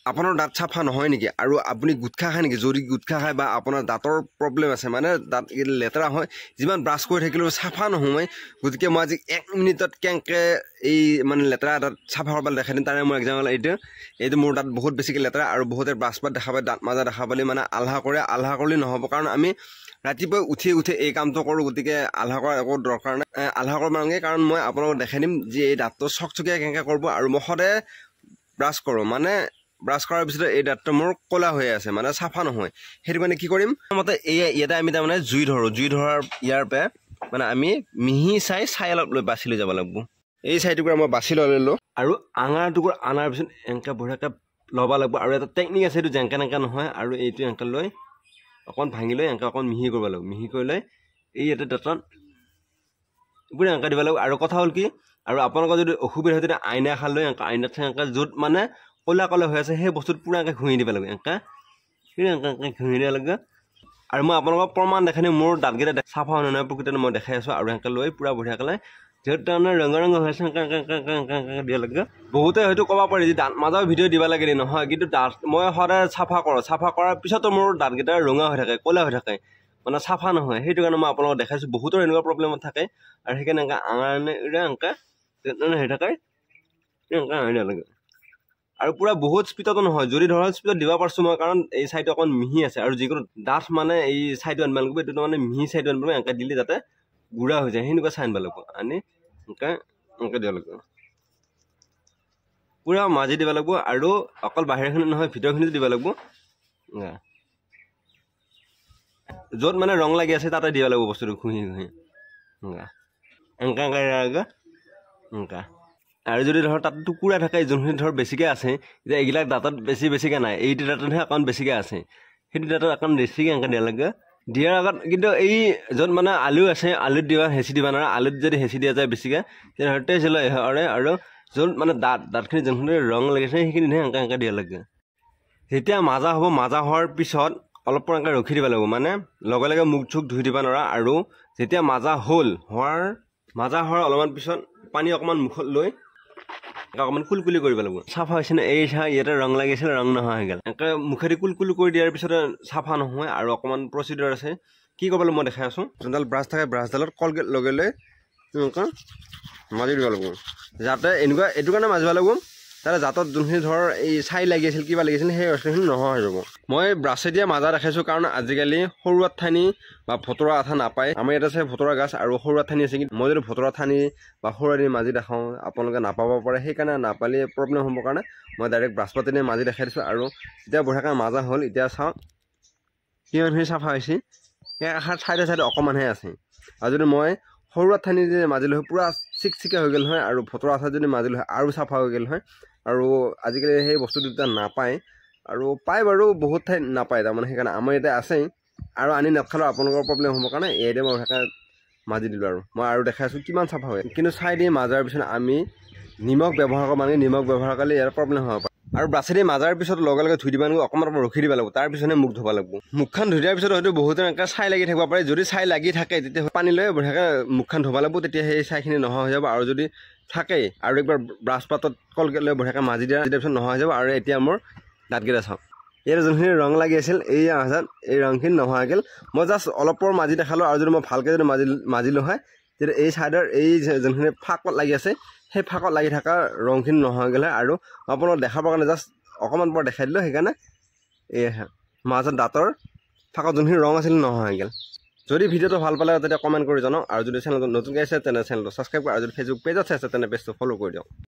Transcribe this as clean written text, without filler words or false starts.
আপোনাৰ দাঁত চাফা নহয় নেকি আৰু আপুনি গুটখা খায় নেকি যদি গুটখা খায় বা আপোনাৰ দাঁতৰ প্ৰব্লেম আছে মানে দাঁত লেতেৰা হয় যিমান ব্ৰাছ কৰি থাকিলেও চাফা নহয় গতিকে মই আজি 1 মিনিটত কেনেকৈ এই মানে লেতেৰা দাঁত চাফা কৰিবলৈ দেখাই দিম তাৰে মোৰ এক্সাম্পল এইটো মোৰ দাঁত বহুত বেছিকৈ লেতেৰা আৰু বহুতে ব্ৰাছ পাত দেখা পায় দাঁত মাজা দেখা পালে মানে আলহা কৰিলে নহ'ব কাৰণ আমি ৰাতিপুৱা উঠি এই কামটো কৰোঁ গতিকে আলহা কৰাৰ একো দৰকাৰ নাই আলহা কৰিব নালাগে কাৰণ মই আপোনালোকক দেখাই দিম যে এই দাঁতটো চকচকীয়া কেনেকৈ কৰিব আৰু মই সদায় ব্ৰাছ কৰোঁ মানে ব্ৰাছ কৰাৰ পিছত এই দাঁতটো মোৰ ক'লা হৈ আছে মানে চাফা নহয় সেইটো কাৰণে কি কৰিম মতে ইয়াতে আমি তাৰমানে জুই ধৰাৰ ইয়াৰ পৰা মানে আমি মিহি চাই অলপ লৈ বাছি লৈ যাব লাগিব এই চাইটুকুৰা মই বাছি ল'লোঁ আৰু আঙাৰ টুকুৰা আনাৰ পিছত এনেকৈ বঢ়িয়াকৈ ল'ব লাগিব আৰু এটা টেকনিক আছে এইটো জেংকা নহয় আৰু এইটো এনেকৈ লৈ অকণ ভাঙি লৈ এনেকৈ অকণ মিহি কৰিব লাগিব মিহি কৰি লৈ এই ইয়াতে দাঁতত পুৰা এনেকৈ দিব লাগিব আৰু কথা হ'ল কি আৰু আপোনালোকৰ যদি অসুবিধা হয় তেতিয়া আইনা এখন লৈ আইনাত এনেকৈ য'ত মানে ক'লা হৈ আছে সেই বস্তুটো পুৰা এনেকৈ ঘঁহি দিব লাগিব এনেকৈ ঘঁহি দিব লাগিব আৰু মই আপোনালোকক প্ৰমাণ দেখাই দিম মোৰ দাঁতকেইটা চাফা হয় নহয় প্ৰকৃততে মই দেখাই আছোঁ আৰু এনেকৈ লৈ পুৰা বঢ়িয়াকৈ যিহেতু তাৰমানে ৰঙা হৈ আছে দিব লাগিব বহুতে হয়তো ক'ব পাৰি যে দাঁত মাজাৰ ভিডিঅ' দিব লাগে নহয় কিন্তু দাঁত মই সদায় চাফা কৰাৰ পিছতো মোৰ দাঁতকেইটা ৰঙা হৈ থাকে ক'লা হৈ থাকে মানে চাফা নহয় সেইটো কাৰণে মই আপোনালোকক দেখাইছোঁ বহুতৰ এনেকুৱা প্ৰব্লেমত থাকে আৰু সেইকাৰণে এনেকৈ আঙাৰণে এনেকৈ হৈ থাকে এনেকৈ লাগে আৰু পুৰা বহুত স্পীডতো নহয় যদি ধৰক স্পীডত দিব পাৰিছোঁ মই কাৰণ এই চাইডটো অকণ মিহি আছে আৰু যিকোনো ডাঠ মানে এই চাইডটো আনিব লাগিব এইটো মানে মিহি চাইডটো আনিব লাগিব এনেকৈ দিলে যাতে গুড়া হৈ যায় সেনেকুৱা চাই আনিব লাগিব আনি এনেকৈ দিব লাগিব পুৰা মাজি দিব লাগিব আৰু অকল বাহিৰখিনি নহয় ভিতৰখিনিতো দিব লাগিব য'ত মানে ৰং লাগি আছে তাতে দিব লাগিব বস্তুটো ঘঁহি এনেকৈ আৰু যদি ধৰক তাত টুকুৰা থাকে যোনখিনি ধৰক বেছিকৈ আছে যে এইবিলাক দাঁতত বেছিকৈ নাই এইটো দাঁততহে অকণ বেছিকৈ আছে সেইটো দাঁতত অকণ বেছিকৈ এনেকৈ দিয়া লাগে দিয়াৰ আগত কিন্তু এই য'ত মানে আলু আছে আলুত দিবা হেঁচি দিবা নোৱাৰে আলুত যদি হেঁচি দিয়া যায় বেছিকৈ তেতিয়াহ'লে টেষ্ট হয় আৰু য'ত মানে দাঁতখিনি যোনখিনি ৰং লাগিছে সেইখিনিহে এনেকৈ দিয়া লাগে যেতিয়া মাজা হ'ব মাজা হোৱাৰ পিছত অলপ এনেকৈ ৰখি দিব লাগিব মানে লগে মুখ চুখ ধুই দিব নোৱাৰা আৰু যেতিয়া মাজা হোৱাৰ অলপমান পিছত পানী অকণমান মুখত লৈ অকণমান কুলকুলি কৰিব লাগিব চাফা হৈছে নে এই চাহ ইয়াতে ৰং লাগিছিল ৰং নোহোৱা হৈ গ'ল এনেকৈ মুখেদি কুলকুলি কৰি দিয়াৰ পিছতে চাফা নহয় আৰু অকণমান প্ৰচিডিউৰ আছে কি কৰিব লাগিব মই দেখাই আছোঁ যোনডাল ব্ৰাছ থাকে ব্ৰাছডালত কলগেট লগাই লৈ এনেকৈ মাজি দিব লাগিব যাতে এনেকুৱা এইটো কাৰণে মাজিব লাগিব তাতে জাতত যোনখিনি ধৰ এই ছাই লাগি আছিল কিবা লাগিছিল সেই বস্তুখিনি নোহোৱা হৈ যাব মই ব্ৰাছেদিয়ে মাজা দেখাইছোঁ কাৰণ আজিকালি সৰু ঠানি বা ভতৰা আঠা নাপায় আমাৰ ইয়াত আছে ভতৰা গাছ আৰু সৰু ঠানি আছে কিন্তু মই যদি ভতৰা ঠানি বা সৰু মাজি দেখাওঁ আপোনালোকে নাপাব পাৰে সেইকাৰণে নাপালে প্ৰব্লেম হ'ব কাৰণে মই ডাইৰেক্ট ব্ৰাছ পাতেৰে মাজি দেখাই দিছোঁ আৰু এতিয়া বঢ়িয়াকৈ মাজা হ'ল এতিয়া চাওঁ কিমানখিনি চাফা হৈছে এই আশাৰ চাইডে অকণমানহে আছে আৰু যদি মই সৰু ঠানি যদি মাজিলোঁ হয় পুৰা চিকচিকা হৈ গ'ল হয় আৰু ভতৰা আঠা যদি মাজিলোঁ হয় আৰু চাফা হৈ গ'ল হয় আৰু আজিকালি সেই বস্তুটো এতিয়া নাপায় আৰু পায় বাৰু বহুত ঠাইত নাপায় তাৰমানে সেইকাৰণে আমাৰ ইয়াতে আছেই আৰু আনি নাখালেও আপোনালোকৰ প্ৰব্লেম হ'ব কাৰণে ইয়াতে মই সেইকাৰণে মাজি দিলোঁ আৰু মই আৰু দেখাইছোঁ কিমান চাফা হয় কিন্তু চাই দি মাজাৰ পিছত আমি নিমখ ব্যৱহাৰ কৰোঁ মানে নিমখ ব্যৱহাৰ কৰিলে ইয়াৰ প্ৰব্লেম হ'ব পাৰে আৰু ব্ৰাছেদি মাজাৰ পিছত লগে ধুই দিব লাগিব অকণমান ৰখি দিব লাগিব তাৰপিছতহে মুখ ধুব লাগিব মুখখন ধুই দিয়াৰ পিছত হয়তো বহুতে এনেকৈ ছাই লাগি থাকিব পাৰে যদি ছাই লাগি থাকে তেতিয়া পানী লৈ বঢ়িয়াকৈ মুখখন ধুব লাগিব তেতিয়া সেই ছাইখিনি নোহোৱা হৈ যাব আৰু যদি থাকেই আৰু একবাৰ ব্ৰাছ পাতত কলগেট লৈ বঢ়িয়াকৈ মাজি দিয়াৰ পিছত নোহোৱা হৈ যাব আৰু এতিয়া মোৰ দাঁতকেইটা চাওঁ ইয়াত যোনখিনি ৰং লাগি আছিল এই আঘাত এই ৰংখিনি নোহোৱা হৈ গ'ল মই জাষ্ট অলপ মাজি দেখালোঁ আৰু যদি মই ভালকৈ যদি মাজিলোঁ হয় তেতিয়া এই ছাইডৰ এই যোনখিনি ফাকত লাগি আছে সেই ফাকত লাগি থকা ৰংখিনি নোহোৱা হৈ গ'ল হয় আৰু আপোনালোকক দেখাবৰ কাৰণে জাষ্ট অকণমান পৰা দেখাই দিলোঁ সেইকাৰণে এই মাজত দাঁতৰ ফাকত যোনখিনি ৰং আছিল নোহোৱা হৈ গ'ল যদি ভিডিঅ'টো ভাল পালে তেতিয়া কমেণ্ট কৰি জনাওক আৰু যদি চেনেলটো নতুনকৈ আছে তেনে চেনেলটো ছাবস্ক্ৰাইব কৰা আৰু যদি ফেচবুক পেজত আছে তেনে পেজটো ফ'ল' কৰি দিয়ক